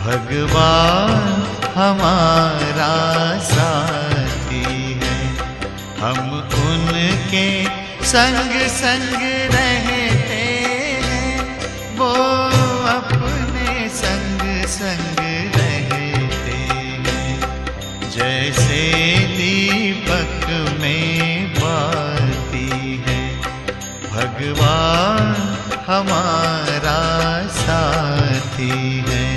भगवान हमारा साथी है, हम उनके संग संग रहते हैं, वो अपने संग संग रहते हैं। जैसे दीपक में बाती है, भगवान हमारा साथी है।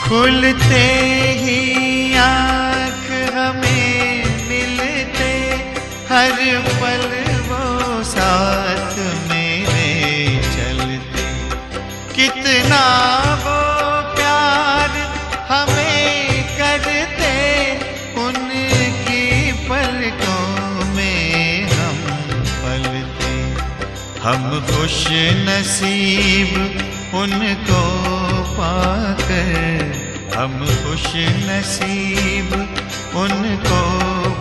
खुलते ही आँख हमें मिलते, हर पल वो साथ मेरे चलते। कितना वो प्यार हमें करते, उनकी पलकों में हम पलते। हम खुश नसीब उनको पाकर, हम खुश नसीब उनको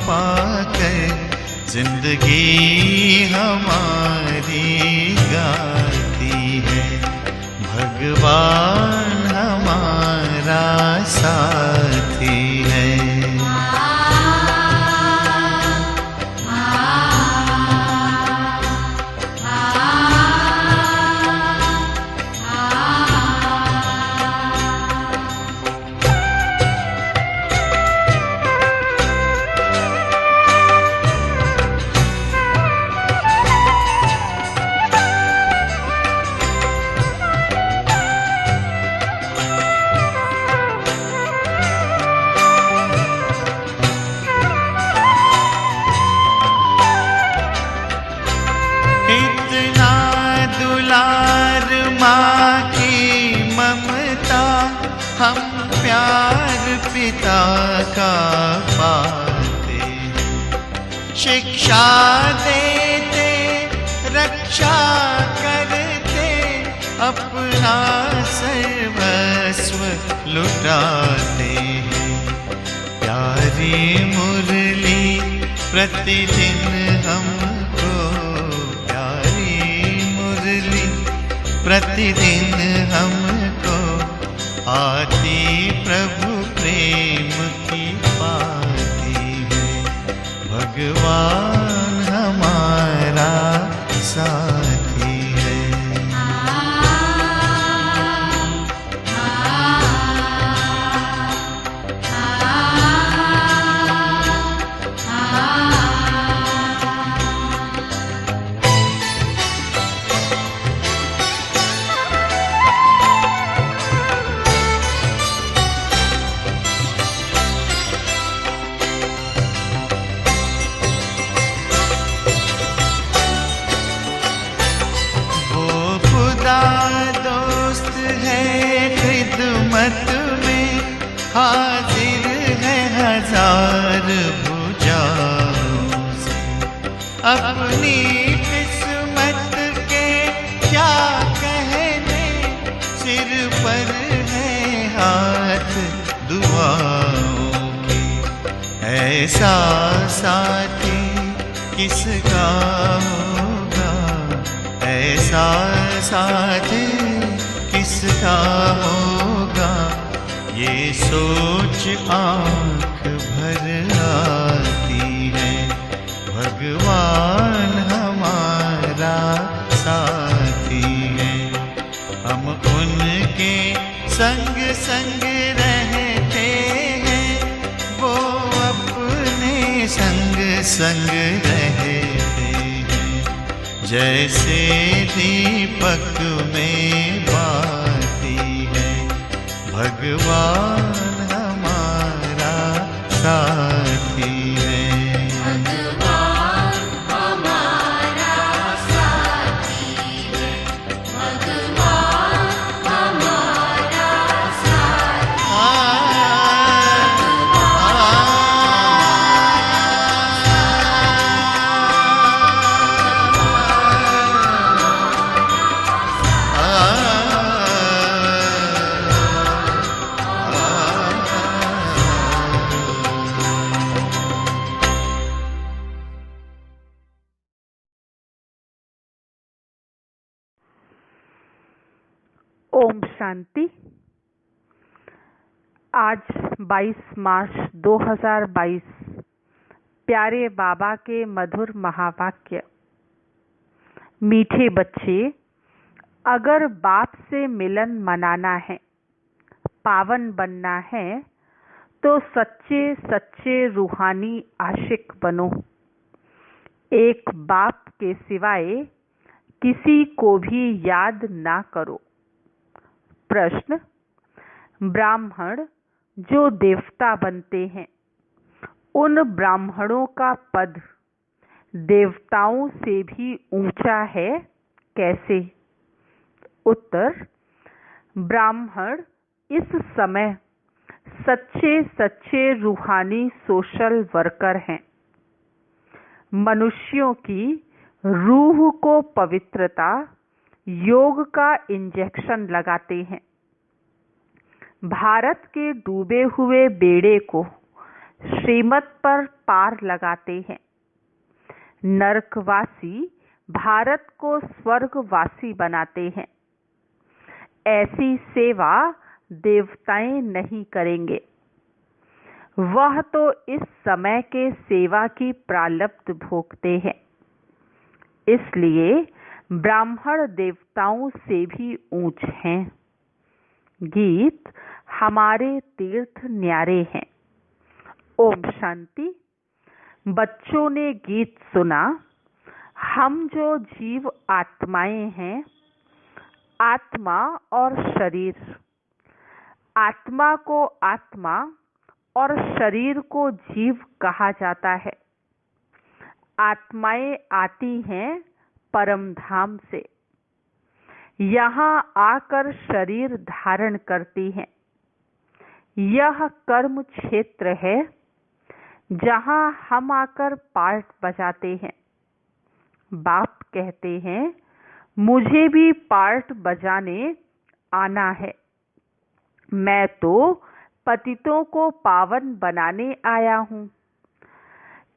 पाकर, जिंदगी हमारी गाती है। भगवान हमारा साथी है। माँ की ममता, हम प्यार पिता का पाते हैं। शिक्षा देते, रक्षा करते, अपना सर्वस्व लुटाते हैं। प्यारी मुरली प्रतिदिन हमको, प्यारी मुरली प्रतिदिन हमको आती प्रभु प्रेम की पाती है। भगवान हमारा साथी है। दोस्त है खिदमत में, हाजिर है हजार भुजाओं से। अपनी किस्मत के क्या कहने, सिर पर है हाथ दुआओं के। ऐसा साथी किसका होगा, ऐसा साथी किसका होगा, ये सोच आँख भर आती है। भगवान संग संग रहते हैं, जैसे दीपक में बाती है भगवान हमारा साथी है। ओम शांति। आज 22 मार्च 2022 प्यारे बाबा के मधुर महावाक्य। मीठे बच्चे, अगर बाप से मिलन मनाना है, पावन बनना है, तो सच्चे सच्चे रूहानी आशिक बनो। एक बाप के सिवाय किसी को भी याद ना करो। प्रश्न: ब्राह्मण जो देवता बनते हैं, उन ब्राह्मणों का पद देवताओं से भी ऊंचा है, कैसे? उत्तर: ब्राह्मण इस समय सच्चे सच्चे रूहानी सोशल वर्कर हैं। मनुष्यों की रूह को पवित्रता, योग का इंजेक्शन लगाते हैं। भारत के डूबे हुए बेड़े को श्रीमत पर पार लगाते हैं। नरकवासी भारत को स्वर्गवासी बनाते हैं। ऐसी सेवा देवताएं नहीं करेंगे। वह तो इस समय के सेवा की प्रारब्ध भोगते हैं। इसलिए ब्राह्मण देवताओं से भी ऊंच हैं। गीत हमारे तीर्थ न्यारे हैं। ओम शांति। बच्चों ने गीत सुना। हम जो जीव आत्माएं हैं, आत्मा और शरीर, आत्मा को आत्मा और शरीर को जीव कहा जाता है। आत्माएं आती हैं परम धाम से, यहाँ आकर शरीर धारण करती हैं। यह कर्म क्षेत्र है जहाँ हम आकर पार्ट बजाते हैं। बाप कहते हैं, मुझे भी पार्ट बजाने आना है। मैं तो पतितों को पावन बनाने आया हूँ।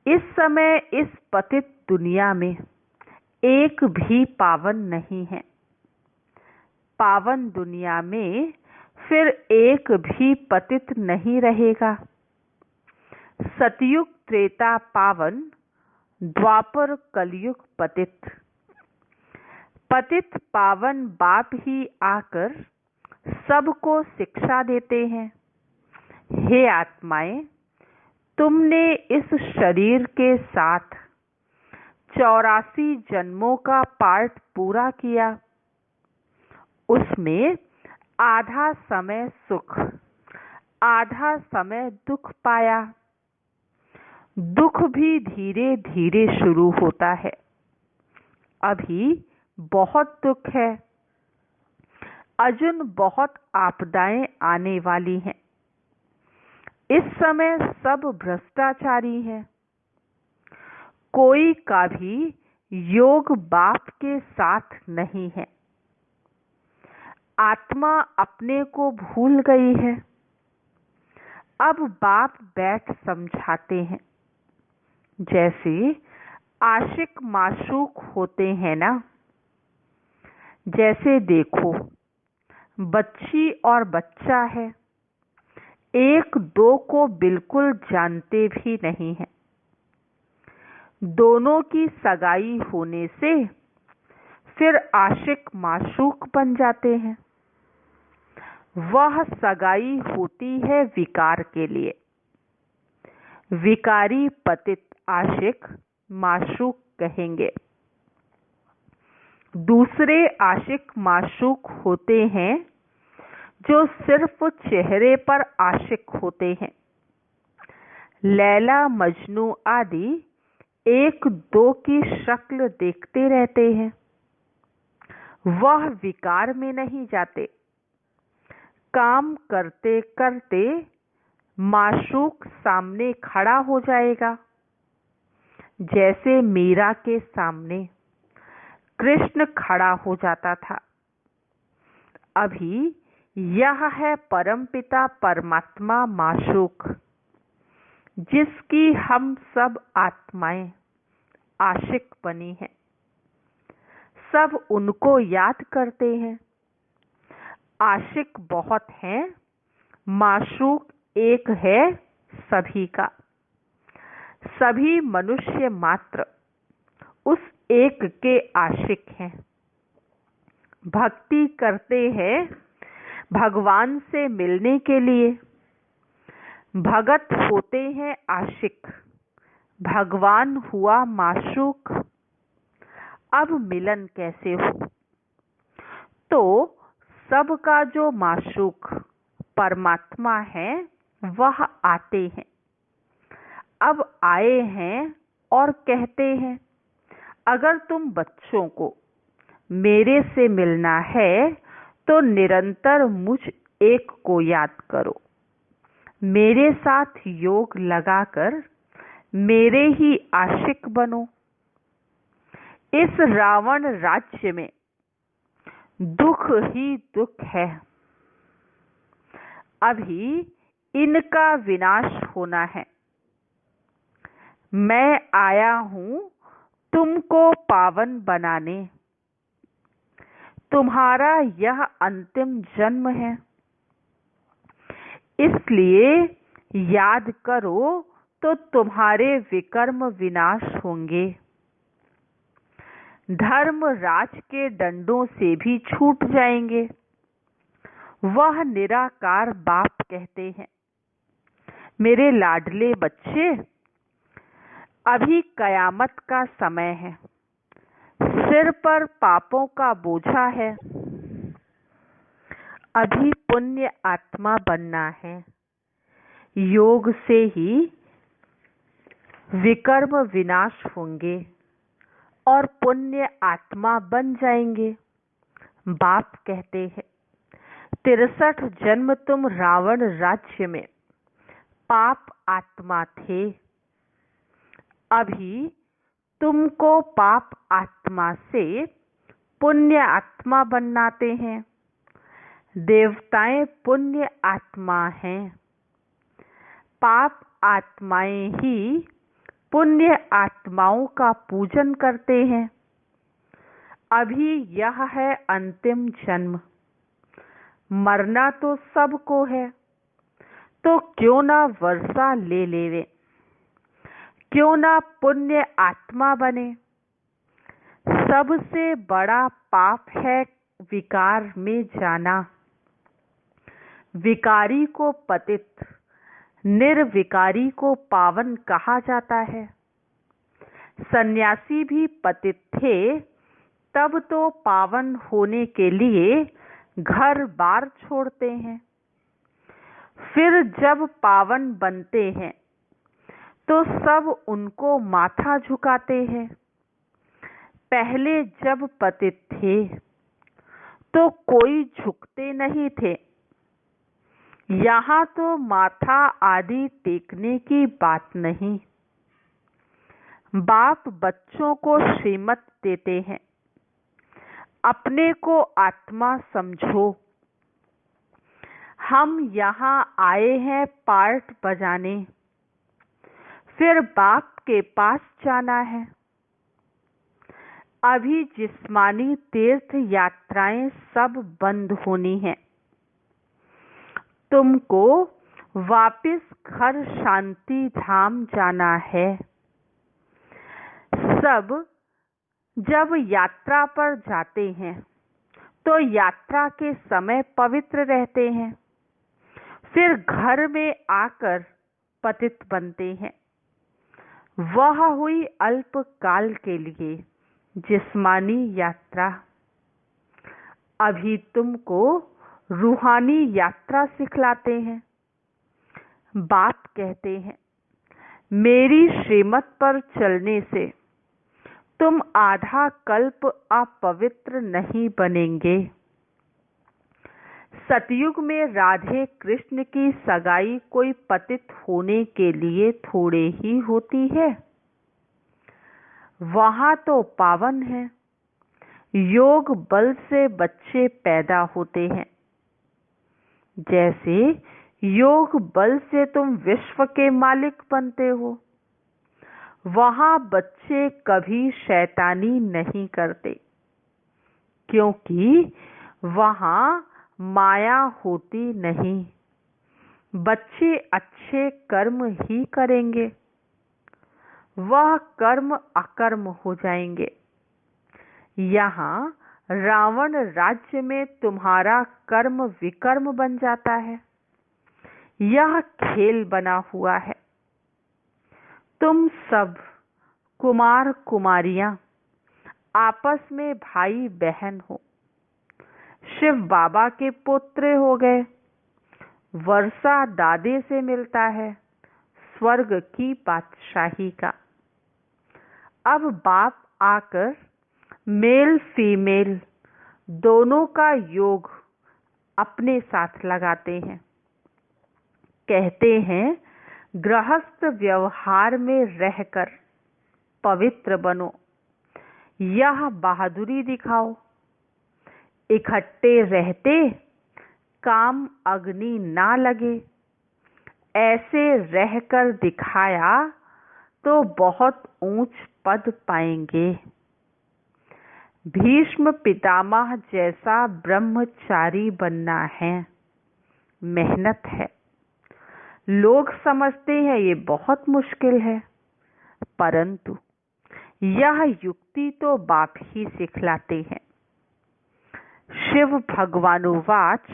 इस समय इस पतित दुनिया में एक भी पावन नहीं है। पावन दुनिया में फिर एक भी पतित नहीं रहेगा। सतयुग त्रेता पावन, द्वापर कलयुग पतित। पतित पावन बाप ही आकर सबको शिक्षा देते हैं। हे आत्माएं, तुमने इस शरीर के साथ 84 जन्मों का पार्ट पूरा किया। उसमें आधा समय सुख, आधा समय दुख पाया। दुख भी धीरे धीरे शुरू होता है। अभी बहुत दुख है। अजुन बहुत आपदाएं आने वाली हैं। इस समय सब भ्रष्टाचारी हैं। कोई का भी योग बाप के साथ नहीं है। आत्मा अपने को भूल गई है। अब बाप बैठ समझाते हैं। जैसे आशिक माशूक होते हैं ना, जैसे देखो बच्ची और बच्चा है, एक दो को बिल्कुल जानते भी नहीं है। दोनों की सगाई होने से फिर आशिक माशूक बन जाते हैं। वह सगाई होती है विकार के लिए। विकारी पतित आशिक माशूक कहेंगे। दूसरे आशिक माशूक होते हैं जो सिर्फ चेहरे पर आशिक होते हैं। लैला मजनू आदि एक दो की शक्ल देखते रहते हैं, वह विकार में नहीं जाते। काम करते करते माशूक सामने खड़ा हो जाएगा, जैसे मीरा के सामने कृष्ण खड़ा हो जाता था। अभी यह है परमपिता परमात्मा माशूक, जिसकी हम सब आत्माएं आशिक बनी हैं। सब उनको याद करते हैं। आशिक बहुत हैं, माशूक एक है सभी का। सभी मनुष्य मात्र उस एक के आशिक हैं। भक्ति करते हैं भगवान से मिलने के लिए। भगत होते हैं आशिक, भगवान हुआ माशूक। अब मिलन कैसे हो? तो सबका जो माशूक परमात्मा है वह आते हैं। अब आए हैं और कहते हैं, अगर तुम बच्चों को मेरे से मिलना है तो निरंतर मुझ एक को याद करो। मेरे साथ योग लगाकर मेरे ही आशिक बनो। इस रावण राज्य में दुख ही दुख है। अभी इनका विनाश होना है। मैं आया हूं तुमको पावन बनाने। तुम्हारा यह अंतिम जन्म है, इसलिए याद करो तो तुम्हारे विकर्म विनाश होंगे। धर्म राज के डंडों से भी छूट जाएंगे। वह निराकार बाप कहते हैं, मेरे लाडले बच्चे, अभी कयामत का समय है। सिर पर पापों का बोझा है। अभी पुण्य आत्मा बनना है। योग से ही विकर्म विनाश होंगे और पुण्य आत्मा बन जाएंगे। बाप कहते हैं, 63 जन्म तुम रावण राज्य में पाप आत्मा थे। अभी तुमको पाप आत्मा से पुण्य आत्मा बनाते हैं। देवताएं पुण्य आत्मा हैं। पाप आत्माएं ही पुण्य आत्माओं का पूजन करते हैं। अभी यह है अंतिम जन्म। मरना तो सबको है, तो क्यों ना वर्षा ले लेवे, क्यों ना पुण्य आत्मा बने। सबसे बड़ा पाप है विकार में जाना। विकारी को पतित, निर्विकारी को पावन कहा जाता है। सन्यासी भी पतित थे, तब तो पावन होने के लिए घर बार छोड़ते हैं। फिर जब पावन बनते हैं तो सब उनको माथा झुकाते हैं। पहले जब पतित थे तो कोई झुकते नहीं थे। यहाँ तो माथा आदि टेकने की बात नहीं। बाप बच्चों को श्रीमत देते हैं, अपने को आत्मा समझो। हम यहाँ आए हैं पार्ट बजाने, फिर बाप के पास जाना है। अभी जिस्मानी तीर्थ यात्राएं सब बंद होनी हैं। तुमको वापिस घर शांति धाम जाना है। सब जब यात्रा पर जाते हैं तो यात्रा के समय पवित्र रहते हैं। फिर घर में आकर पतित बनते हैं। वह हुई अल्प काल के लिए जिस्मानी यात्रा। अभी तुमको रूहानी यात्रा सिखलाते हैं। बाप कहते हैं, मेरी श्रीमत पर चलने से तुम आधा कल्प अपवित्र नहीं बनेंगे। सतयुग में राधे कृष्ण की सगाई कोई पतित होने के लिए थोड़े ही होती है। वहां तो पावन है। योग बल से बच्चे पैदा होते हैं। जैसे योग बल से तुम विश्व के मालिक बनते हो, वहां बच्चे कभी शैतानी नहीं करते, क्योंकि वहां माया होती नहीं। बच्चे अच्छे कर्म ही करेंगे, वह कर्म अकर्म हो जाएंगे। यहाँ रावण राज्य में तुम्हारा कर्म विकर्म बन जाता है। यह खेल बना हुआ है। तुम सब कुमार कुमारियां आपस में भाई बहन हो। शिव बाबा के पुत्र हो गए। वर्षा दादे से मिलता है स्वर्ग की बादशाही का। अब बाप आकर मेल फीमेल दोनों का योग अपने साथ लगाते हैं। कहते हैं, गृहस्थ व्यवहार में रहकर पवित्र बनो, यह बहादुरी दिखाओ। इकट्ठे रहते काम अग्नि ना लगे, ऐसे रहकर दिखाया तो बहुत ऊंच पद पाएंगे। भीष्म पितामह जैसा ब्रह्मचारी बनना है, मेहनत है। लोग समझते हैं ये बहुत मुश्किल है, परंतु यह युक्ति तो बाप ही सिखलाते हैं। शिव भगवानुवाच,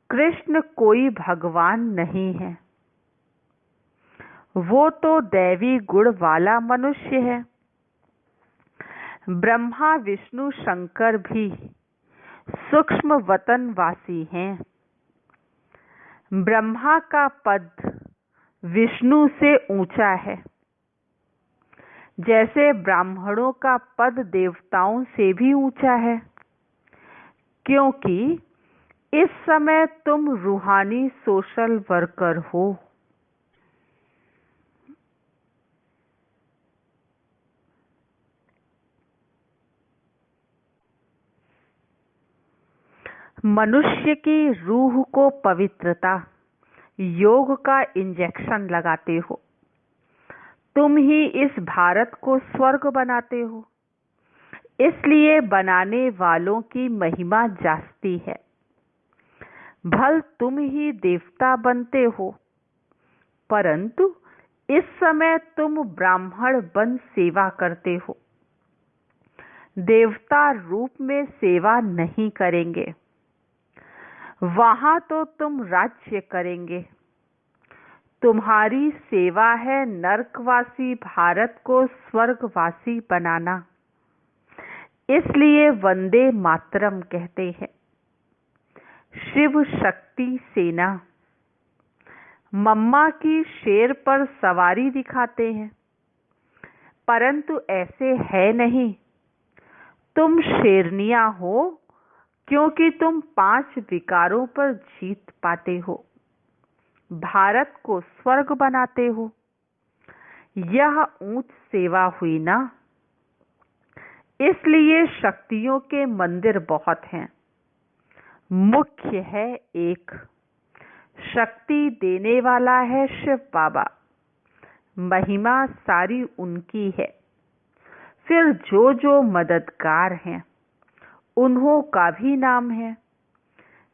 कृष्ण कोई भगवान नहीं है, वो तो दैवी गुण वाला मनुष्य है। ब्रह्मा विष्णु शंकर भी सूक्ष्म वतनवासी हैं। ब्रह्मा का पद विष्णु से ऊंचा है, जैसे ब्राह्मणों का पद देवताओं से भी ऊंचा है, क्योंकि इस समय तुम रूहानी सोशल वर्कर हो। मनुष्य की रूह को पवित्रता योग का इंजेक्शन लगाते हो। तुम ही इस भारत को स्वर्ग बनाते हो, इसलिए बनाने वालों की महिमा जास्ती है। भल तुम ही देवता बनते हो, परंतु इस समय तुम ब्राह्मण बन सेवा करते हो। देवता रूप में सेवा नहीं करेंगे, वहां तो तुम राज्य करेंगे। तुम्हारी सेवा है नरकवासी भारत को स्वर्गवासी बनाना, इसलिए वंदे मातरम कहते हैं। शिव शक्ति सेना मम्मा की शेर पर सवारी दिखाते हैं, परंतु ऐसे है नहीं। तुम शेरनियां हो, क्योंकि तुम 5 विकारों पर जीत पाते हो। भारत को स्वर्ग बनाते हो। यह ऊंच सेवा हुई ना, इसलिए शक्तियों के मंदिर बहुत हैं। मुख्य है एक, शक्ति देने वाला है शिव बाबा। महिमा सारी उनकी है। फिर जो जो मददगार हैं उन्हों का भी नाम है।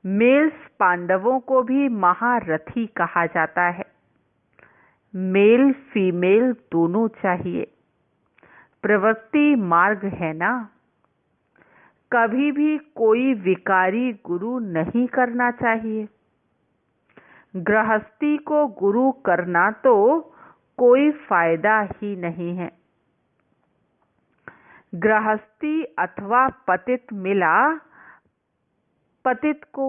मेल्स पांडवों को भी महारथी कहा जाता है। मेल फीमेल दोनों चाहिए। प्रवृत्ति मार्ग है ना। कभी भी कोई विकारी गुरु नहीं करना चाहिए। गृहस्थी को गुरु करना तो कोई फायदा ही नहीं है। गृहस्थी अथवा पतित मिला पतित को,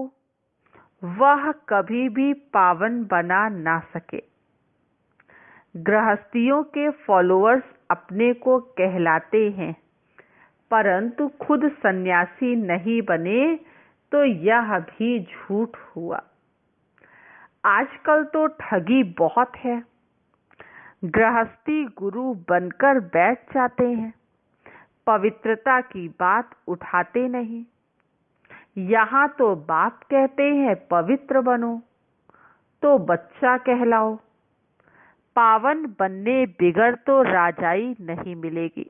वह कभी भी पावन बना ना सके। गृहस्थियों के फॉलोअर्स अपने को कहलाते हैं, परंतु खुद सन्यासी नहीं बने तो यह भी झूठ हुआ। आजकल तो ठगी बहुत है। गृहस्थी गुरु बनकर बैठ जाते हैं, पवित्रता की बात उठाते नहीं। यहाँ तो बाप कहते हैं पवित्र बनो, तो बच्चा कहलाओ। पावन बनने बिगड़ तो राजाई नहीं मिलेगी,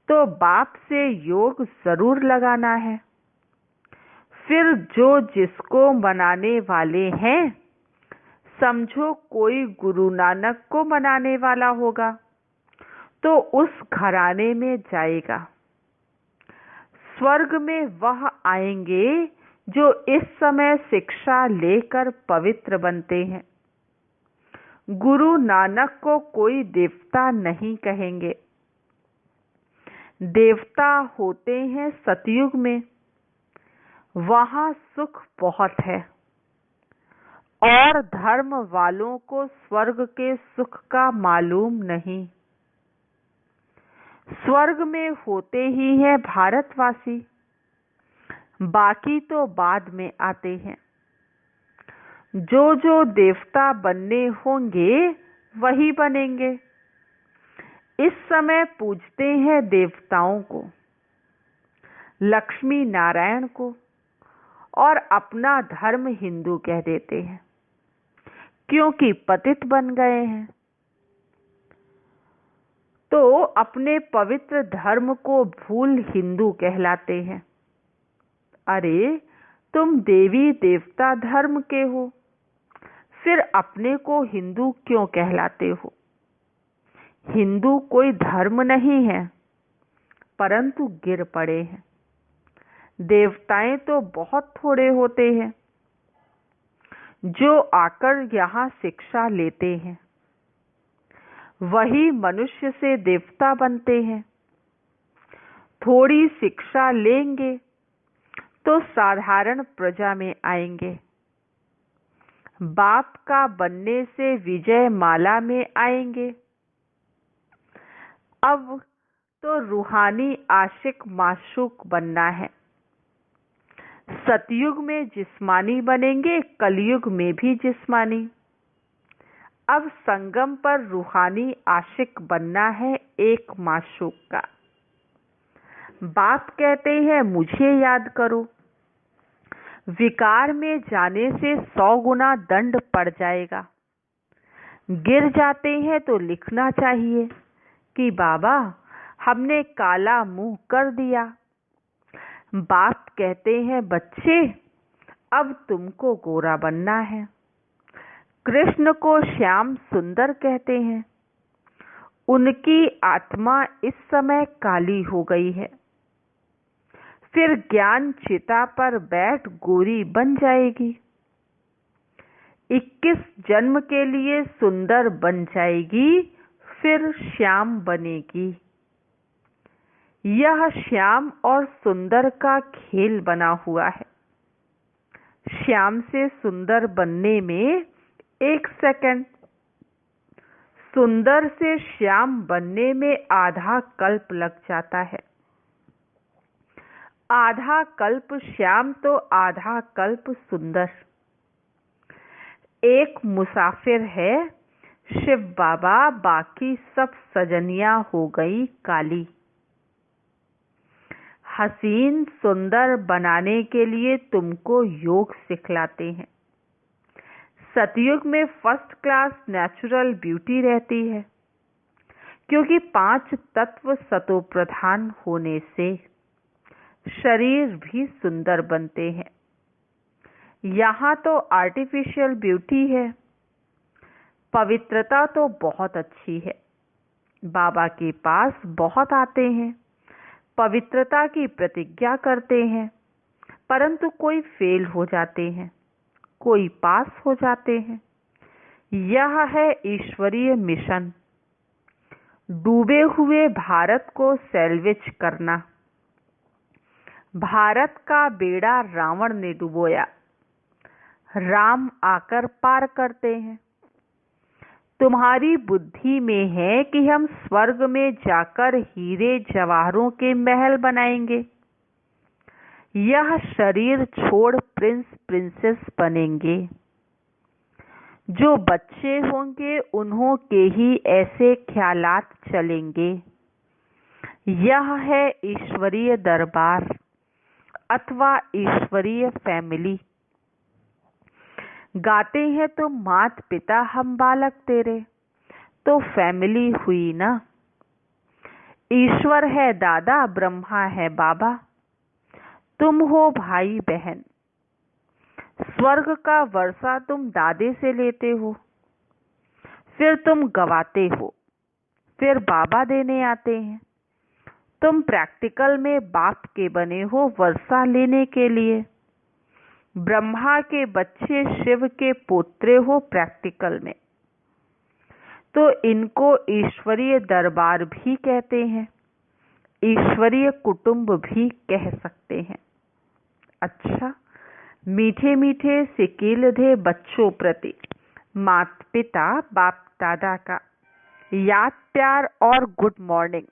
तो बाप से योग जरूर लगाना है। फिर जो जिसको मनाने वाले हैं, समझो कोई गुरु नानक को मनाने वाला होगा तो उस घराने में जाएगा। स्वर्ग में वह आएंगे जो इस समय शिक्षा लेकर पवित्र बनते हैं। गुरु नानक को कोई देवता नहीं कहेंगे। देवता होते हैं सतयुग में, वहाँ सुख बहुत है, और धर्म वालों को स्वर्ग के सुख का मालूम नहीं। स्वर्ग में होते ही हैं भारतवासी, बाकी तो बाद में आते हैं। जो जो देवता बनने होंगे वही बनेंगे। इस समय पूजते हैं देवताओं को, लक्ष्मी नारायण को, और अपना धर्म हिंदू कह देते हैं, क्योंकि पतित बन गए हैं। तो अपने पवित्र धर्म को भूल हिंदू कहलाते हैं। अरे तुम देवी देवता धर्म के हो, फिर अपने को हिंदू क्यों कहलाते हो? हिंदू कोई धर्म नहीं है, परंतु गिर पड़े हैं। देवताएं तो बहुत थोड़े होते हैं जो आकर यहाँ शिक्षा लेते हैं, वही मनुष्य से देवता बनते हैं। थोड़ी शिक्षा लेंगे तो साधारण प्रजा में आएंगे। बाप का बनने से विजय माला में आएंगे। अब तो रूहानी आशिक माशूक बनना है। सतयुग में जिस्मानी बनेंगे, कलयुग में भी जिस्मानी। अब संगम पर रूहानी आशिक बनना है एक माशूक का। बाप कहते हैं मुझे याद करो। विकार में जाने से 100 गुना दंड पड़ जाएगा। गिर जाते हैं तो लिखना चाहिए कि बाबा हमने काला मुंह कर दिया। बाप कहते हैं बच्चे अब तुमको गोरा बनना है। कृष्ण को श्याम सुंदर कहते हैं। उनकी आत्मा इस समय काली हो गई है, फिर ज्ञान चिता पर बैठ गोरी बन जाएगी। 21 जन्म के लिए सुंदर बन जाएगी, फिर श्याम बनेगी। यह श्याम और सुंदर का खेल बना हुआ है। श्याम से सुंदर बनने में 1 सेकंड, सुंदर से श्याम बनने में आधा कल्प लग जाता है। आधा कल्प श्याम तो आधा कल्प सुंदर। एक मुसाफिर है शिव बाबा, बाकी सब सजनियां हो गई काली। हसीन सुंदर बनाने के लिए तुमको योग सिखलाते हैं। सतयुग में फर्स्ट क्लास नेचुरल ब्यूटी रहती है, क्योंकि 5 तत्व सतोप्रधान होने से शरीर भी सुंदर बनते हैं। यहाँ तो आर्टिफिशियल ब्यूटी है। पवित्रता तो बहुत अच्छी है। बाबा के पास बहुत आते हैं, पवित्रता की प्रतिज्ञा करते हैं, परंतु कोई फेल हो जाते हैं, कोई पास हो जाते हैं। यह है ईश्वरीय मिशन, डूबे हुए भारत को सैल्वेज करना। भारत का बेड़ा रावण ने डुबोया, राम आकर पार करते हैं। तुम्हारी बुद्धि में है कि हम स्वर्ग में जाकर हीरे जवाहरों के महल बनाएंगे। यह शरीर छोड़ प्रिंस प्रिंसेस बनेंगे। जो बच्चे होंगे उन्हों के ही ऐसे ख्यालात चलेंगे। यह है ईश्वरीय दरबार अथवा ईश्वरीय फैमिली। गाते हैं तो मात पिता हम बालक तेरे, तो फैमिली हुई ना। ईश्वर है दादा, ब्रह्मा है बाबा, तुम हो भाई बहन। स्वर्ग का वर्षा तुम दादे से लेते हो, फिर तुम गवाते हो, फिर बाबा देने आते हैं। तुम प्रैक्टिकल में बाप के बने हो वर्षा लेने के लिए। ब्रह्मा के बच्चे शिव के पोत्रे हो प्रैक्टिकल में। तो इनको ईश्वरीय दरबार भी कहते हैं, ईश्वरीय कुटुंब भी कह सकते हैं। अच्छा, मीठे मीठे सिकीलधे बच्चों प्रति माता पिता बाप दादा का याद प्यार और गुड मॉर्निंग।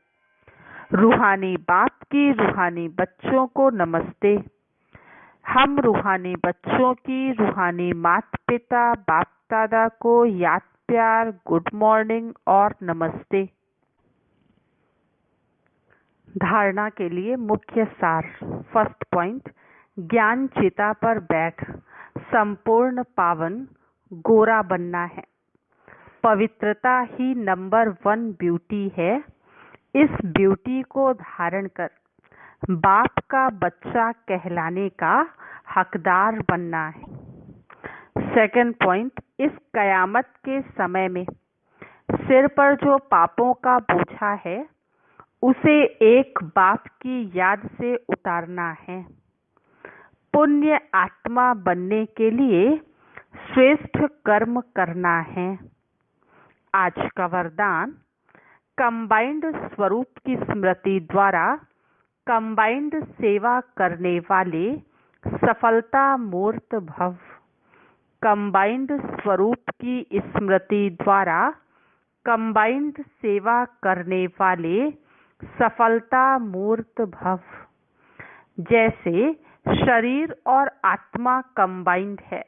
रूहानी बाप की रूहानी बच्चों को नमस्ते। हम रूहानी बच्चों की रूहानी माता पिता बाप दादा को याद प्यार गुड मॉर्निंग और नमस्ते। धारणा के लिए मुख्य सार। फर्स्ट पॉइंट, ज्ञान चिता पर बैठ संपूर्ण पावन गोरा बनना है। पवित्रता ही नंबर 1 ब्यूटी है। इस ब्यूटी को धारण कर बाप का बच्चा कहलाने का हकदार बनना है। सेकंड पॉइंट, इस कयामत के समय में सिर पर जो पापों का बोझा है उसे एक बाप की याद से उतारना है। पुण्य आत्मा बनने के लिए श्रेष्ठ कर्म करना है। आज का वरदान, कंबाइंड स्वरूप की स्मृति द्वारा कंबाइंड सेवा करने वाले सफलता मूर्त भव। कंबाइंड स्वरूप की स्मृति द्वारा कंबाइंड सेवा करने वाले सफलता मूर्त भव। जैसे शरीर और आत्मा कंबाइंड है,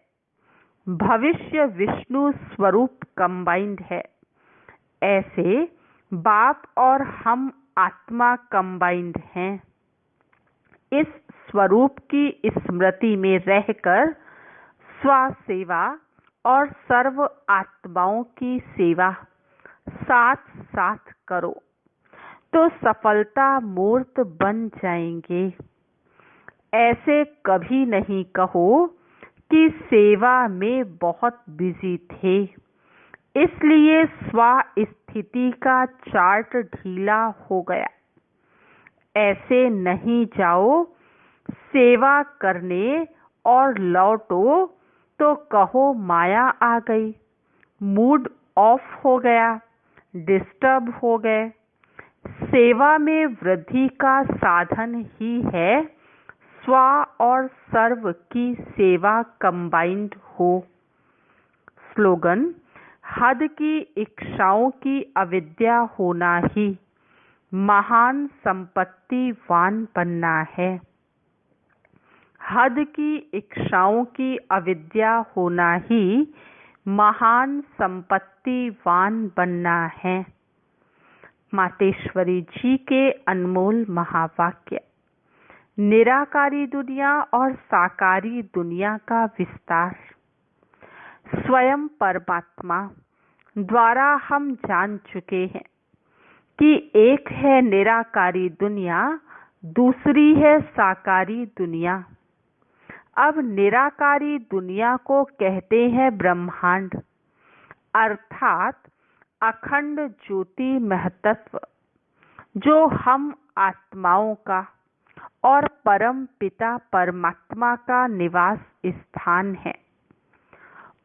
भविष्य विष्णु स्वरूप कंबाइंड है, ऐसे बाप और हम आत्मा कंबाइंड हैं। इस स्वरूप की स्मृति में रहकर स्वसेवा और सर्व आत्माओं की सेवा साथ साथ करो तो सफलता मूर्त बन जाएंगे। ऐसे कभी नहीं कहो कि सेवा में बहुत बिजी थे, इसलिए स्थिति का चार्ट ढीला हो गया। ऐसे नहीं जाओ सेवा करने और लौटो तो कहो माया आ गई, मूड ऑफ हो गया, डिस्टर्ब हो गए। सेवा में वृद्धि का साधन ही है स्व और सर्व की सेवा कंबाइंड हो। स्लोगन, हद की इच्छाओं की अविद्या होना ही महान संपत्तिवान बनना है। हद की इच्छाओं की अविद्या होना ही महान संपत्तिवान बनना है। मातेश्वरी जी के अनमोल महावाक्य। निराकारी दुनिया और साकारी दुनिया का विस्तार। स्वयं परमात्मा द्वारा हम जान चुके हैं कि एक है निराकारी दुनिया, दूसरी है साकारी दुनिया। अब निराकारी दुनिया को कहते हैं ब्रह्मांड, अर्थात अखंड ज्योति महतत्व, जो हम आत्माओं का और परम पिता परमात्मा का निवास स्थान है।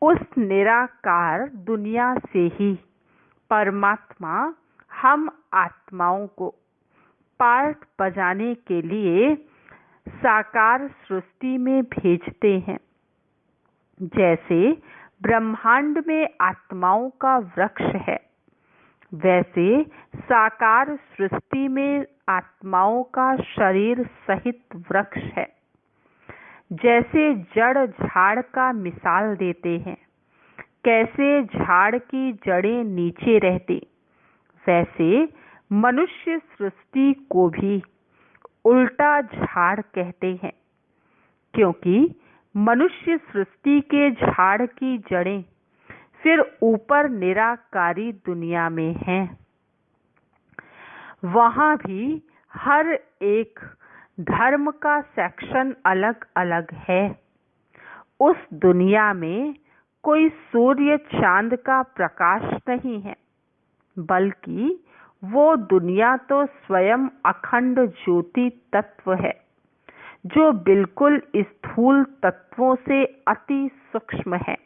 उस निराकार दुनिया से ही परमात्मा हम आत्माओं को पाठ बजाने के लिए साकार सृष्टि में भेजते हैं। जैसे ब्रह्मांड में आत्माओं का वृक्ष है, वैसे साकार सृष्टि में आत्माओं का शरीर सहित वृक्ष है। जैसे जड़ झाड़ का मिसाल देते हैं, कैसे झाड़ की जड़ें नीचे रहती, वैसे मनुष्य सृष्टि को भी उल्टा झाड़ कहते हैं, क्योंकि मनुष्य सृष्टि के झाड़ की जड़ें फिर ऊपर निराकारी दुनिया में हैं। वहाँ भी हर एक धर्म का सेक्शन अलग अलग है। उस दुनिया में कोई सूर्य चांद का प्रकाश नहीं है, बल्कि वो दुनिया तो स्वयं अखंड ज्योति तत्व है, जो बिल्कुल स्थूल तत्वों से अति सूक्ष्म है।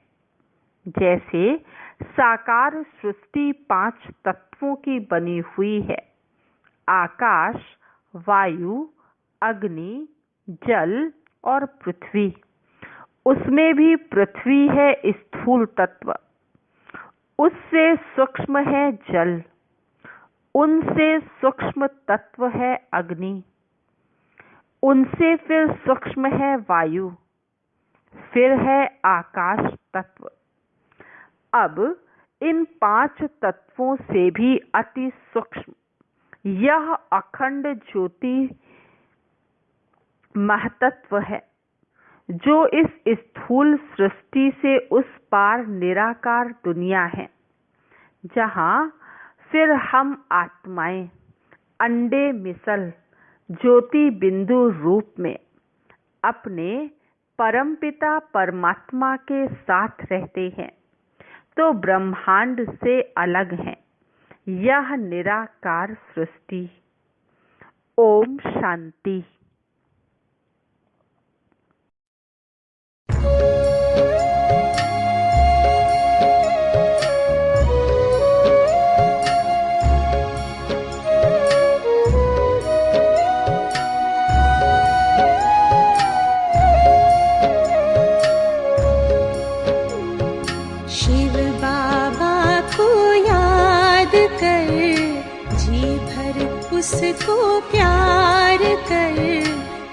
जैसे साकार सृष्टि 5 तत्वों की बनी हुई है: आकाश, वायु, अग्नि, जल और पृथ्वी। उसमें भी पृथ्वी है स्थूल तत्व, उससे सूक्ष्म है जल, उनसे सूक्ष्म तत्व है अग्नि, उनसे फिर सूक्ष्म है वायु, फिर है आकाश तत्व। अब इन 5 तत्वों से भी अति सूक्ष्म यह अखंड ज्योति महतत्व है, जो इस स्थूल सृष्टि से उस पार निराकार दुनिया है, जहाँ फिर हम आत्माएं अंडे मिसल ज्योति बिंदु रूप में अपने परमपिता परमात्मा के साथ रहते हैं, तो ब्रह्मांड से अलग हैं यह निराकार सृष्टि। ओम शांति। उसको प्यार कर,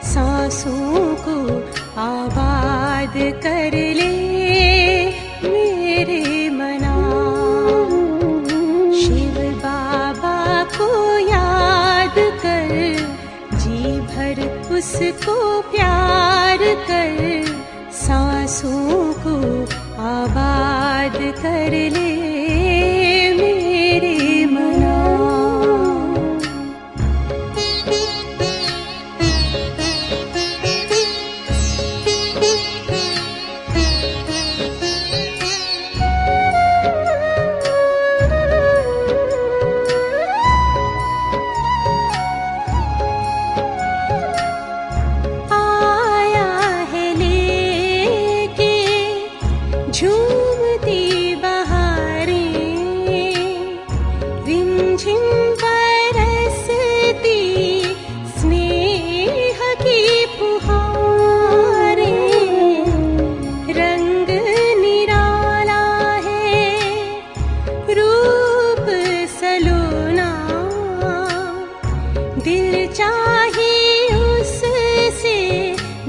सांसों को आबाद कर ले मेरे मना। शिव बाबा को याद कर, जी भर उसको प्यार कर, सांसों को आबाद कर ले मेरे मना।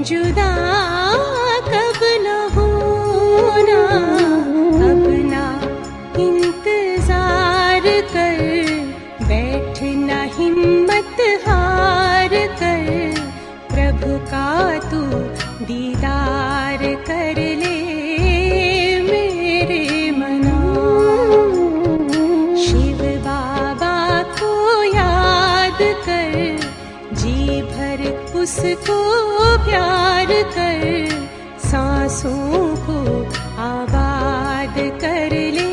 जुदा कब न होना, अब ना इंतजार कर, बैठना हिम्मत हार कर, प्रभु का तू दीदार कर ले मेरे मना। शिव बाबा को याद कर, जी भर उसको प्यार कर, सांसों को आबाद कर ले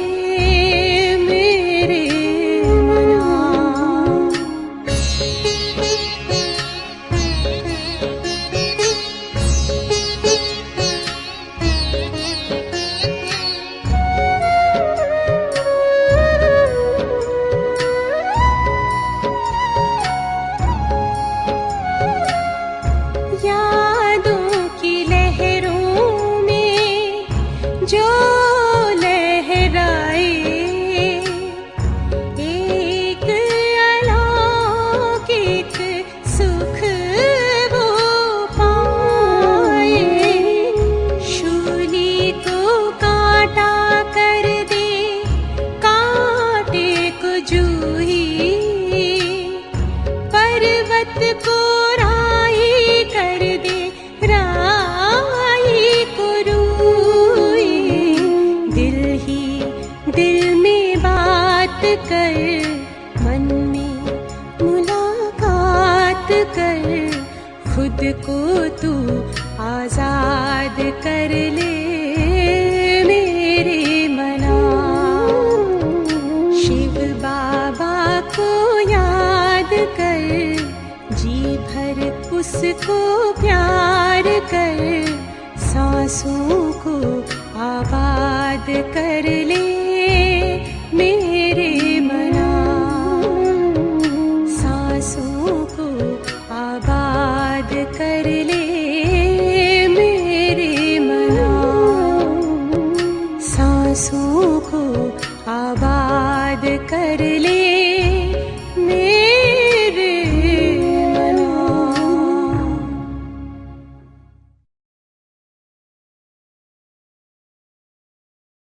मेरे मना। अमृत को राई कर दे, राई को रूई। दिल ही दिल में बात कर, मन में मुलाकात कर, खुद को तू आजाद कर ले मेरे मना। शिव बाबा को याद कर, जी भर उसको प्यार कर, सांसों को आबाद कर ले मेरे मना। सांसों को आबाद कर ले मेरे मना। सांसों को आबाद कर ले